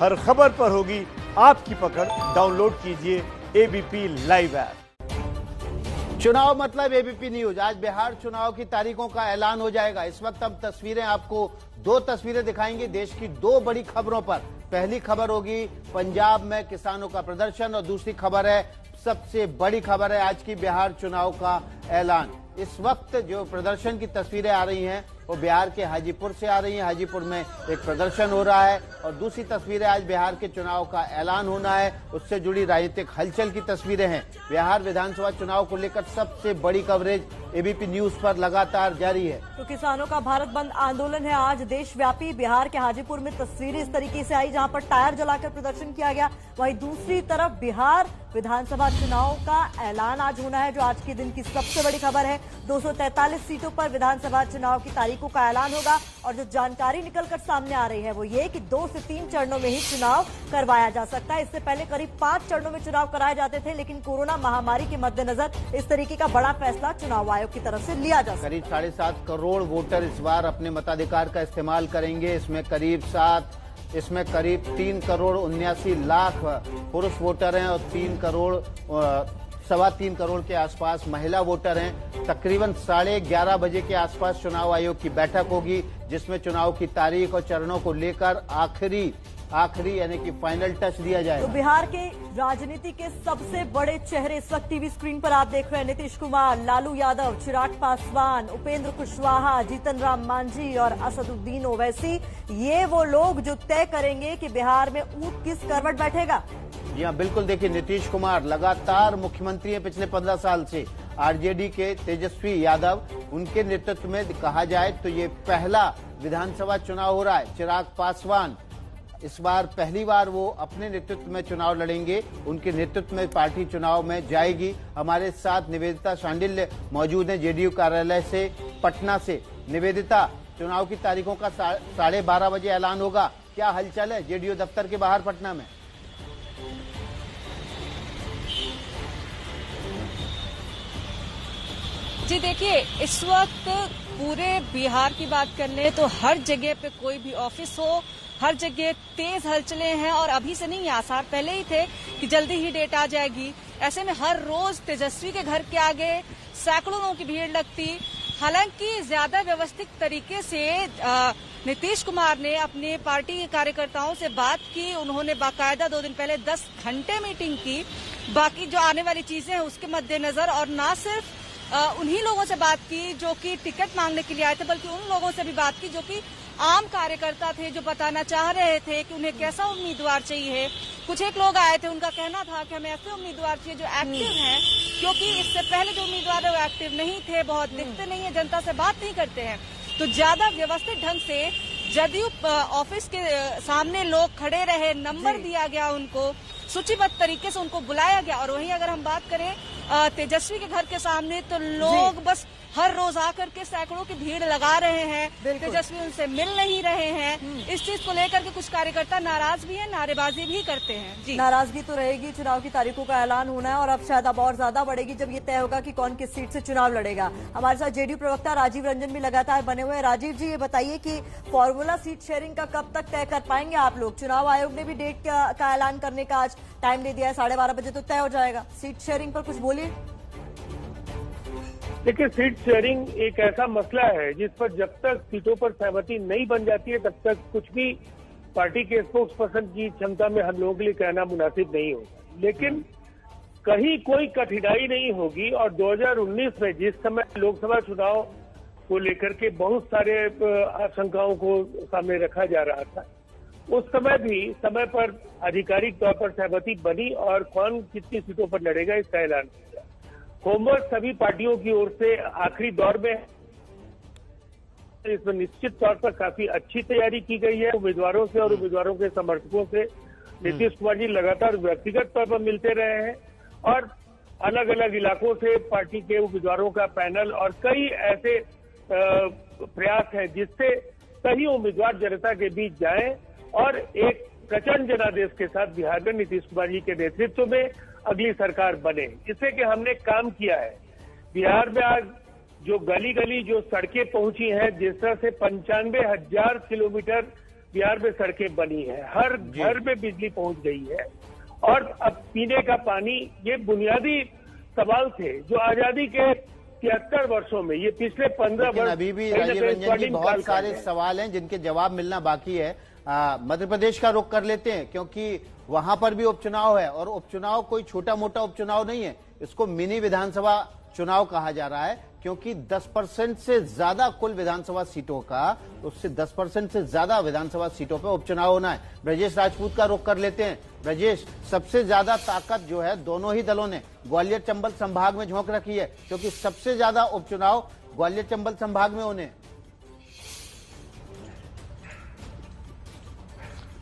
हर खबर पर होगी आपकी पकड़। डाउनलोड कीजिए एबीपी लाइव ऐप। चुनाव मतलब एबीपी न्यूज। आज बिहार चुनाव की तारीखों का ऐलान हो जाएगा। इस वक्त हम तस्वीरें आपको दो तस्वीरें दिखाएंगे देश की दो बड़ी खबरों पर। पहली खबर होगी पंजाब में किसानों का प्रदर्शन और दूसरी खबर है, सबसे बड़ी खबर है आज की, बिहार चुनाव का ऐलान। इस वक्त जो प्रदर्शन की तस्वीरें आ रही हैं वो बिहार के हाजीपुर से आ रही हैं। हाजीपुर में एक प्रदर्शन हो रहा है और दूसरी तस्वीरें आज बिहार के चुनाव का ऐलान होना है, उससे जुड़ी राजनीतिक हलचल की तस्वीरें हैं। बिहार विधानसभा चुनाव को लेकर सबसे बड़ी कवरेज एबीपी न्यूज पर लगातार जारी है। तो किसानों का भारत बंद आंदोलन है आज देशव्यापी। बिहार के हाजीपुर में तस्वीरें इस तरीके से आई जहां पर टायर जलाकर प्रदर्शन किया गया। वहीं दूसरी तरफ बिहार विधानसभा चुनाव का ऐलान आज होना है, जो आज के दिन की सबसे बड़ी खबर है। 243 सीटों पर विधानसभा चुनाव की तारीखों का ऐलान होगा और जो जानकारी निकलकर सामने आ रही है वो ये कि 2 से 3 चरणों में ही चुनाव करवाया जा सकता है। इससे पहले करीब 5 चरणों में चुनाव कराए जाते थे, लेकिन कोरोना महामारी के मद्देनजर इस तरीके का बड़ा फैसला चुनाव आयोग की तरफ से लिया जा सकता है। करीब 7.5 करोड़ वोटर इस बार अपने मताधिकार का इस्तेमाल करेंगे। इसमें करीब 3 करोड़ 79 लाख पुरुष वोटर हैं और 3 करोड़ के आसपास महिला वोटर हैं। तकरीबन 11:30 बजे के आसपास चुनाव आयोग की बैठक होगी, जिसमें चुनाव की तारीख और चरणों को लेकर आखिरी यानी कि फाइनल टच दिया जाएगा। तो बिहार के राजनीति के सबसे बड़े चेहरे इस वक्त टीवी स्क्रीन पर आप देख रहे हैं। नीतीश कुमार, लालू यादव, चिराग पासवान, उपेंद्र कुशवाहा, जीतन राम मांझी और असदुद्दीन ओवैसी, ये वो लोग जो तय करेंगे कि बिहार में ऊंट किस करवट बैठेगा। जी हाँ, बिल्कुल। देखिए, नीतीश कुमार लगातार मुख्यमंत्री हैं पिछले 15 साल से। आरजेडी के तेजस्वी यादव, उनके नेतृत्व में कहा जाए तो ये पहला विधानसभा चुनाव हो रहा है। चिराग पासवान इस बार पहली बार वो अपने नेतृत्व में चुनाव लड़ेंगे, उनके नेतृत्व में पार्टी चुनाव में जाएगी। हमारे साथ निवेदिता शांडिल्य मौजूद हैं जेडीयू कार्यालय से, पटना से। निवेदिता, चुनाव की तारीखों का 12:30 बजे ऐलान होगा, क्या हलचल है जेडीयू दफ्तर के बाहर पटना में? जी देखिए, इस वक्त पूरे बिहार की बात कर ले तो हर जगह पे कोई भी ऑफिस हो, हर जगह तेज हलचलें हैं और अभी से नहीं, आसार पहले ही थे कि जल्दी ही डेट आ जाएगी। ऐसे में हर रोज तेजस्वी के घर के आगे सैकड़ों लोगों की भीड़ लगती। हालांकि ज्यादा व्यवस्थित तरीके से नीतीश कुमार ने अपने पार्टी के कार्यकर्ताओं से बात की। उन्होंने बाकायदा 2 दिन पहले 10 घंटे मीटिंग की, बाकी जो आने वाली चीजें हैं उसके मद्देनजर। और न सिर्फ उन्हीं लोगों से बात की जो कि टिकट मांगने के लिए आए थे, बल्कि उन लोगों से भी बात की जो कि आम कार्यकर्ता थे, जो बताना चाह रहे थे कि उन्हें कैसा उम्मीदवार चाहिए। कुछ एक लोग आए थे, उनका कहना था कि हमें ऐसे उम्मीदवार चाहिए जो एक्टिव हैं, क्योंकि इससे पहले जो उम्मीदवार है वो एक्टिव नहीं थे, बहुत दिखते नहीं है, जनता से बात नहीं करते हैं। तो ज्यादा व्यवस्थित ढंग से जदयू ऑफिस के सामने लोग खड़े रहे, नंबर दिया गया उनको, सूचीबद्ध तरीके से उनको बुलाया गया। और वहीं अगर हम बात करें तेजस्वी के घर के सामने, तो लोग बस हर रोज आकर के सैकड़ों की भीड़ लगा रहे हैं। तेजस्वी उनसे मिल नहीं रहे हैं। इस चीज को लेकर के कुछ कार्यकर्ता नाराज भी हैं, नारेबाजी भी करते हैं। जी, नाराजगी तो रहेगी। चुनाव की तारीखों का ऐलान होना है और अब शायद अब और ज्यादा बढ़ेगी जब ये तय होगा कि कौन किस सीट से चुनाव लड़ेगा। हमारे साथ जेडीयू प्रवक्ता राजीव रंजन भी लगातार बने हुए हैं। राजीव जी, ये बताइए कि फॉर्मूला सीट शेयरिंग का कब तक तय कर पाएंगे आप लोग? चुनाव आयोग ने भी डेट का ऐलान करने का आज टाइम दे दिया है, 12:30 बजे तो तय हो जाएगा। सीट शेयरिंग पर कुछ बोलिए। देखिए, सीट शेयरिंग एक ऐसा मसला है जिस पर जब तक सीटों पर सहमति नहीं बन जाती है तब तक कुछ भी पार्टी के स्पोक्स पर्सन की क्षमता में हम लोगों के लिए कहना मुनासिब नहीं होगा। लेकिन कहीं कोई कठिनाई नहीं होगी। और 2019 में जिस समय लोकसभा चुनाव को लेकर के बहुत सारे आशंकाओं को सामने रखा जा रहा था, उस समय भी समय पर आधिकारिक तौर पर सहमति बनी और कौन कितनी सीटों पर लड़ेगा इसका ऐलान किया। होमवर्क सभी पार्टियों की ओर से आखिरी दौर में, इसमें निश्चित तौर पर काफी अच्छी तैयारी की गई है। उम्मीदवारों से और उम्मीदवारों के समर्थकों से नीतीश कुमार जी लगातार व्यक्तिगत तौर पर मिलते रहे हैं और अलग अलग इलाकों से पार्टी के उम्मीदवारों का पैनल और कई ऐसे प्रयास हैं जिससे सही उम्मीदवार जनता के बीच जाएं और एक प्रचंड जनादेश के साथ बिहार में नीतीश कुमार जी के नेतृत्व में अगली सरकार बने। इससे कि हमने काम किया है। बिहार में आज जो गली गली जो सड़कें पहुंची हैं, जिस तरह से 95,000 किलोमीटर बिहार में सड़कें बनी है, हर घर में बिजली पहुंच गई है, और अब पीने का पानी, ये बुनियादी सवाल थे जो आजादी के 73 वर्षों में, ये पिछले 15 वर्ष अभी भी राजीव रंजन जी बहुत सारे सवाल हैं जिनके जवाब मिलना बाकी है। मध्य प्रदेश का रुख कर लेते हैं क्योंकि वहां पर भी उपचुनाव है, और उपचुनाव कोई छोटा मोटा उपचुनाव नहीं है, इसको मिनी विधानसभा चुनाव कहा जा रहा है क्योंकि 10% से ज्यादा कुल विधानसभा सीटों का, उससे 10% से ज्यादा विधानसभा सीटों पर उपचुनाव होना है। ब्रजेश राजपूत का रुख कर लेते हैं। ब्रजेश, सबसे ज्यादा ताकत जो है दोनों ही दलों ने ग्वालियर चंबल संभाग में झोंक रखी है क्योंकि सबसे ज्यादा उपचुनाव ग्वालियर चंबल संभाग में होने।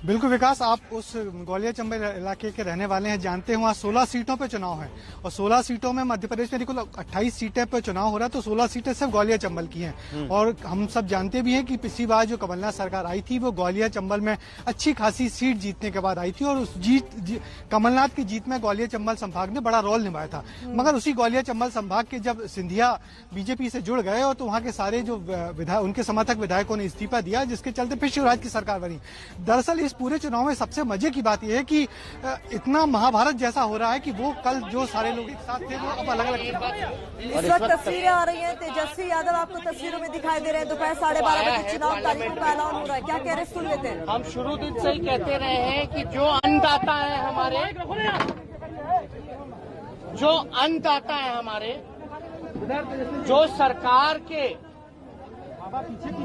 बिल्कुल विकास, आप उस ग्वालियर चंबल इलाके के रहने वाले हैं, जानते हैं वहाँ 16 सीटों पे चुनाव है और 16 सीटों में मध्य प्रदेश में कुल 28 सीटें पे चुनाव हो रहा है, तो 16 सीटें सिर्फ ग्वालियर चंबल की हैं। और हम सब जानते भी हैं कि पिछली बार जो कमलनाथ सरकार आई थी वो ग्वालियर चंबल में अच्छी खासी सीट जीतने के बाद आई थी और उस कमलनाथ की जीत में ग्वालियर चंबल संभाग ने बड़ा रोल निभाया था। मगर उसी ग्वालियर चंबल संभाग के जब सिंधिया बीजेपी से जुड़ गए और तो वहाँ के सारे जो उनके समर्थक विधायकों ने इस्तीफा दिया, जिसके चलते फिर शिवराज की सरकार बनी। दरअसल इस पूरे चुनाव में सबसे मजे की बात यह है कि इतना महाभारत जैसा हो रहा है कि वो कल जो सारे लोग एक साथ थे वो अब अलग अलग। इस वक्त तस्वीरें आ रही हैं, तेजस्वी यादव आपको तस्वीरों में दिखाई दे रहे हैं। दोपहर 12:30 बजे चुनाव तारीखों का ऐलान हो रहा है, क्या कह रहे हैं, सुन लेते हैं। हम शुरू दिन से ही कहते रहे हैं कि जो अन्नदाता है हमारे, जो सरकार के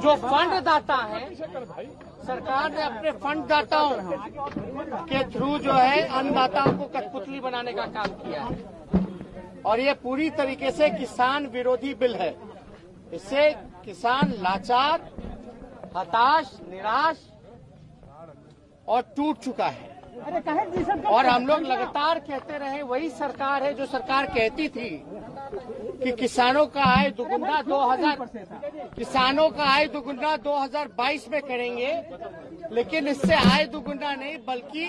जो फंड दाता है, सरकार ने अपने फंड दाताओं के थ्रू जो है अन्नदाताओं को कठपुतली बनाने का काम किया है और ये पूरी तरीके से किसान विरोधी बिल है। इससे किसान लाचार, हताश, निराश और टूट चुका है। और हम लोग लगातार कहते रहे, वही सरकार है जो सरकार कहती थी कि किसानों का आय दुगुना 2022 में करेंगे, लेकिन इससे आय दुगुना नहीं बल्कि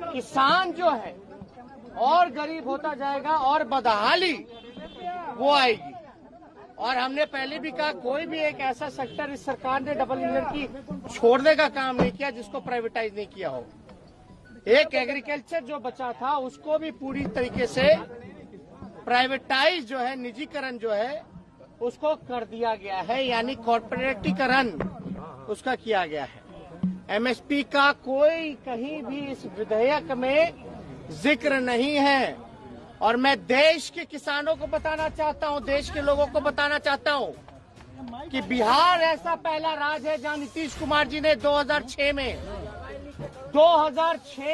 किसान जो है और गरीब होता जाएगा और बदहाली वो आएगी। और हमने पहले भी कहा, कोई भी एक ऐसा सेक्टर इस सरकार ने डबल इंजन की छोड़ने का काम नहीं किया जिसको प्राइवेटाइज नहीं किया हो। एक एग्रीकल्चर जो बचा था उसको भी पूरी तरीके से प्राइवेटाइज जो है, निजीकरण जो है उसको कर दिया गया है, यानी कॉर्पोरेटीकरण उसका किया गया है। एमएसपी का कोई कहीं भी इस विधेयक में जिक्र नहीं है। और मैं देश के किसानों को बताना चाहता हूं, देश के लोगों को बताना चाहता हूं कि बिहार ऐसा पहला राज्य है जहां नीतीश कुमार जी ने 2006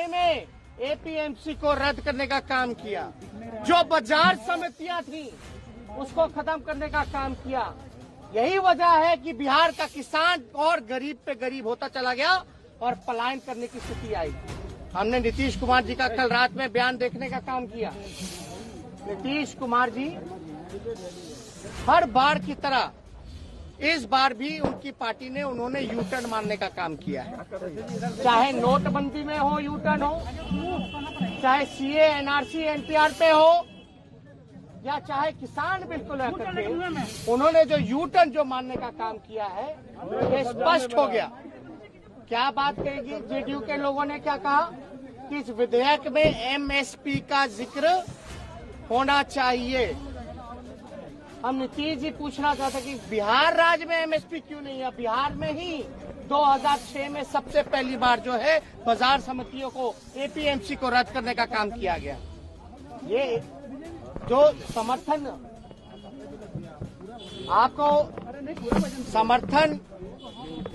में एपीएमसी को रद्द करने का काम किया, जो बाजार समितियां थी उसको खत्म करने का काम किया। यही वजह है कि बिहार का किसान और गरीब पे गरीब होता चला गया और पलायन करने की स्थिति आई। हमने नीतीश कुमार जी का कल रात में बयान देखने का काम किया। नीतीश कुमार जी हर बार की तरह इस बार भी उनकी पार्टी ने उन्होंने यू टर्न मारने का काम किया है। चाहे नोटबंदी में हो यू टर्न हो, चाहे सीए एनआरसी एनपीआर पे हो, या चाहे किसान बिल को लेकर के उन्होंने जो यू टर्न जो मारने का काम किया है, ये स्पष्ट हो गया। क्या बात कहेगी, जेडीयू के लोगों ने क्या कहा कि इस विधेयक में एमएसपी का जिक्र होना चाहिए। हम नीतीश जी पूछना चाहते कि बिहार राज्य में एमएसपी क्यों नहीं है। बिहार में ही 2006 में सबसे पहली बार जो है बाजार समितियों को, एपीएमसी को रद्द करने का काम किया गया। ये जो समर्थन आपको समर्थन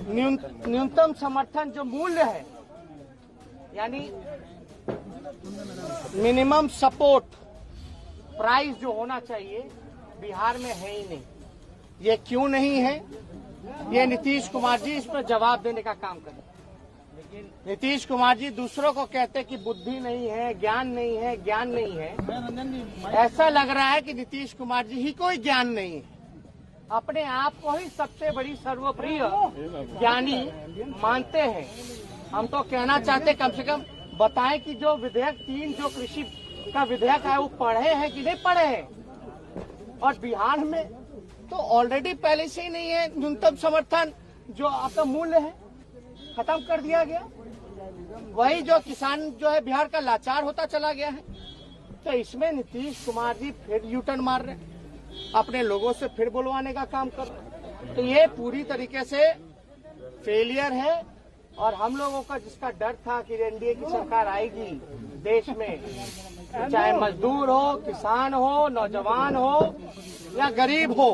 न्यूनतम समर्थन जो मूल्य है, यानी मिनिमम सपोर्ट प्राइस जो होना चाहिए, बिहार में है ही नहीं। ये क्यों नहीं है, ये नीतीश कुमार जी इस पर जवाब देने का काम करें। नीतीश कुमार जी दूसरों को कहते कि बुद्धि नहीं है, ज्ञान नहीं है, ज्ञान नहीं है। ऐसा लग रहा है कि नीतीश कुमार जी ही कोई ज्ञान नहीं है, अपने आप को ही सबसे बड़ी सर्वप्रिय ज्ञानी मानते हैं। हम तो कहना चाहते कम से कम बताएं कि जो विधेयक 3 जो कृषि का विधेयक है वो पढ़े हैं कि नहीं पढ़े हैं। और बिहार में तो ऑलरेडी पहले से ही नहीं है न्यूनतम समर्थन जो आपका मूल्य है। खत्म कर दिया गया। वही जो किसान जो है बिहार का लाचार होता चला गया है। तो इसमें नीतीश कुमार जी फिर यूटर्न मार रहे हैं, अपने लोगों से फिर बुलवाने का काम कर रहे हैं। तो ये पूरी तरीके से फेलियर है। और हम लोगों का जिसका डर था कि एनडीए की सरकार आएगी देश में, चाहे मजदूर हो, किसान हो, नौजवान हो या गरीब हो,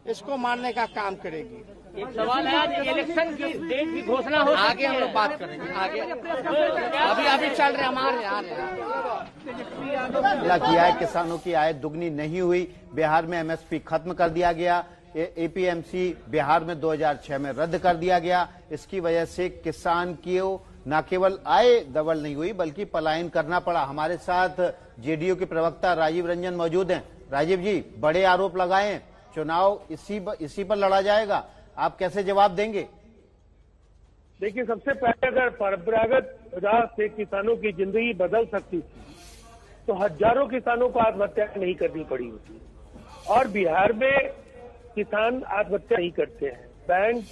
इसको मारने का काम करेगी। एक सवाल है, आज इलेक्शन की डेट की घोषणा हो, आगे हम लोग बात करेंगे। आगे अभी चल रहे हमारे हमला किया है, किसानों की आय दुगनी नहीं हुई, बिहार में एमएसपी खत्म कर दिया गया, एपीएमसी बिहार में 2006 में रद्द कर दिया गया। इसकी वजह से किसान की न केवल आय डबल नहीं हुई बल्कि पलायन करना पड़ा। हमारे साथ जेडीयू के प्रवक्ता राजीव रंजन मौजूद हैं। राजीव जी, बड़े आरोप लगाए हैं, चुनाव इसी पर लड़ा जाएगा, आप कैसे जवाब देंगे? देखिए, सबसे पहले अगर परंपरागत राह से किसानों की जिंदगी बदल सकती थी तो हजारों किसानों को आत्महत्या नहीं करनी पड़ी होती। और बिहार में किसान आत्महत्या नहीं करते हैं, बैंक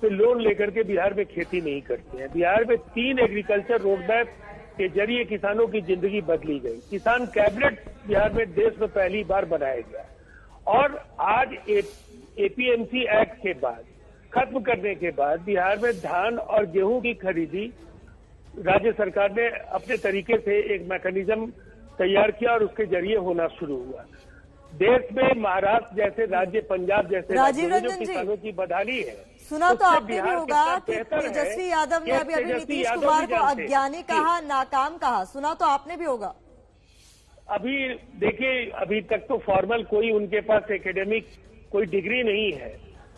से लोन लेकर के बिहार में खेती नहीं करते हैं। बिहार में 3 एग्रीकल्चर रोडमैप के जरिए किसानों की जिंदगी बदली गई। किसान कैबिनेट बिहार में देश में पहली बार बनाया गया। और आज एपीएमसी एक्ट के बाद खत्म करने के बाद बिहार में धान और गेहूं की खरीदी राज्य सरकार ने अपने तरीके से एक मैकेनिज्म तैयार किया और उसके जरिए होना शुरू हुआ। देश में महाराष्ट्र जैसे राज्य, पंजाब जैसे राज्यों में जो किसानों की बदहाली है, सुना तो आपने भी होगा कि तेजस्वी यादव ने अभी नीतीश कुमार को अज्ञानी कहा, नाकाम कहा, सुना तो आपने भी होगा। अभी देखिए, अभी तक तो फॉर्मल कोई उनके पास एकेडमिक कोई डिग्री नहीं है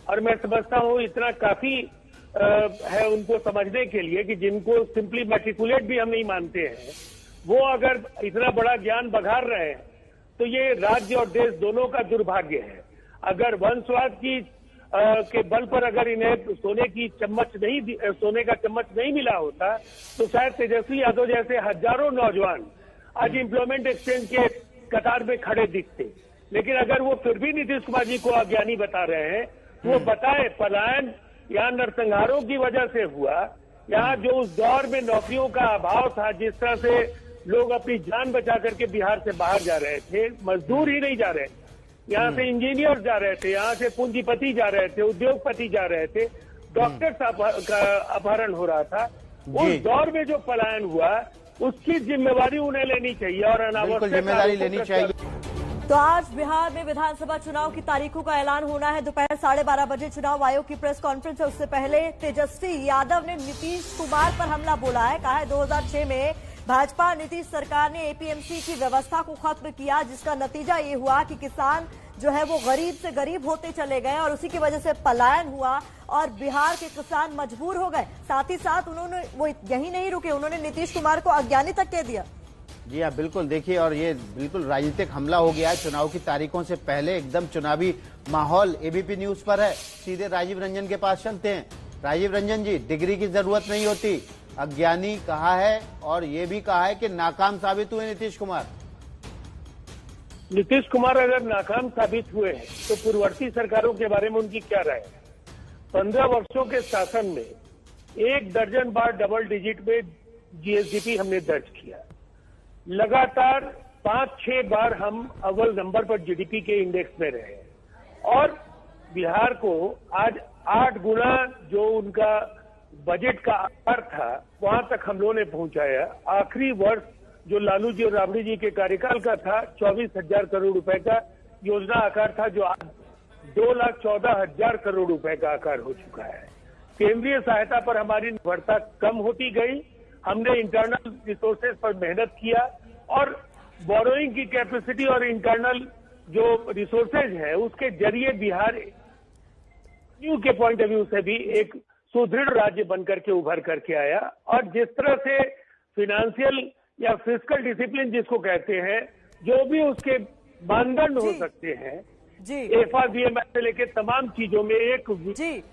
और मैं समझता हूँ इतना काफी है उनको समझने के लिए कि जिनको सिंपली मैट्रिकुलेट भी हम नहीं मानते हैं, वो अगर इतना बड़ा ज्ञान बघार रहे हैं तो ये राज्य और देश दोनों का दुर्भाग्य है। अगर वंशवाद की के बल पर अगर इन्हें सोने का चम्मच नहीं मिला होता तो शायद तेजस्वी यादव जैसे हजारों नौजवान आज एम्प्लॉयमेंट एक्सचेंज के कतार में खड़े दिखते। लेकिन अगर वो फिर भी नीतीश कुमार जी को अज्ञानी बता रहे हैं तो वो बताए पलायन यहाँ नरसंहारों की वजह से हुआ। यहाँ जो उस दौर में नौकरियों का अभाव था, जिस तरह से लोग अपनी जान बचा करके बिहार से बाहर जा रहे थे, मजदूर ही नहीं जा रहे, यहाँ से इंजीनियर जा रहे थे, यहाँ से पूंजीपति जा रहे थे, उद्योगपति जा रहे थे, डॉक्टर्स का अपहरण हो रहा था। उस दौर में जो पलायन हुआ उसकी जिम्मेवारी उन्हें लेनी चाहिए और अनावश्यक जिम्मेदारी लेनी चाहिए। तो आज बिहार में विधानसभा चुनाव की तारीखों का ऐलान होना है। दोपहर 12:30 बजे चुनाव आयोग की प्रेस कॉन्फ्रेंस है। उससे पहले तेजस्वी यादव ने नीतीश कुमार पर हमला बोला है। कहा है 2006 में भाजपा नीतीश सरकार ने एपीएमसी की व्यवस्था को खत्म किया, जिसका नतीजा ये हुआ कि किसान जो है वो गरीब से गरीब होते चले गए और उसी की वजह से पलायन हुआ और बिहार के किसान मजबूर हो गए। साथ ही साथ उन्होंने वो यही नहीं रुके, उन्होंने नीतीश कुमार को अज्ञानी तक कह दिया। जी हाँ, बिल्कुल। देखिए, और ये बिल्कुल राजनीतिक हमला हो गया है। चुनाव की तारीखों से पहले एकदम चुनावी माहौल एबीपी न्यूज पर है। सीधे राजीव रंजन के पास चलते हैं। राजीव रंजन जी, डिग्री की जरूरत नहीं होती, अज्ञानी कहा है और ये भी कहा है कि नाकाम साबित हुए नीतीश कुमार। नीतीश कुमार अगर नाकाम साबित हुए हैं तो पूर्ववर्ती सरकारों के बारे में उनकी क्या राय है? 15 वर्षों के शासन में 1 दर्जन बार डबल डिजिट में जीएसडीपी हमने दर्ज किया। लगातार 5-6 बार हम अव्वल नंबर पर जीडीपी के इंडेक्स में रहे और बिहार को आज 8 गुना जो उनका बजट का आकार था वहां तक हम लोगों ने पहुंचाया। आखिरी वर्ष जो लालू जी और राबड़ी जी के कार्यकाल का था 24,000 करोड़ रुपए का योजना आकार था, जो आज 2,14,000 करोड़ रुपए का आकार हो चुका है। केंद्रीय सहायता पर हमारी निर्भरता कम होती गई। हमने इंटरनल रिसोर्सेज पर मेहनत किया और बोरोइंग की कैपेसिटी और इंटरनल जो रिसोर्सेज है उसके जरिए बिहार न्यू के पॉइंट ऑफ व्यू से भी एक सुदृढ़ राज्य बनकर के उभर करके आया। और जिस तरह से फिनेंशियल या फिस्कल डिसिप्लिन जिसको कहते हैं, जो भी उसके मानदंड हो सकते हैं, एफआरबीएम से लेकर तमाम चीजों में एक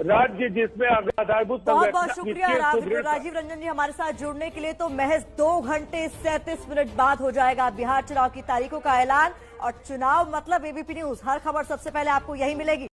राज्य जिसमें आधारभूत बहुत बहुत शुक्रिया राजीव रंजन जी हमारे साथ जुड़ने के लिए। तो महज 2 घंटे 37 मिनट बाद हो जाएगा बिहार चुनाव की तारीखों का ऐलान और चुनाव मतलब एबीपी न्यूज, हर खबर सबसे पहले आपको यही मिलेगी।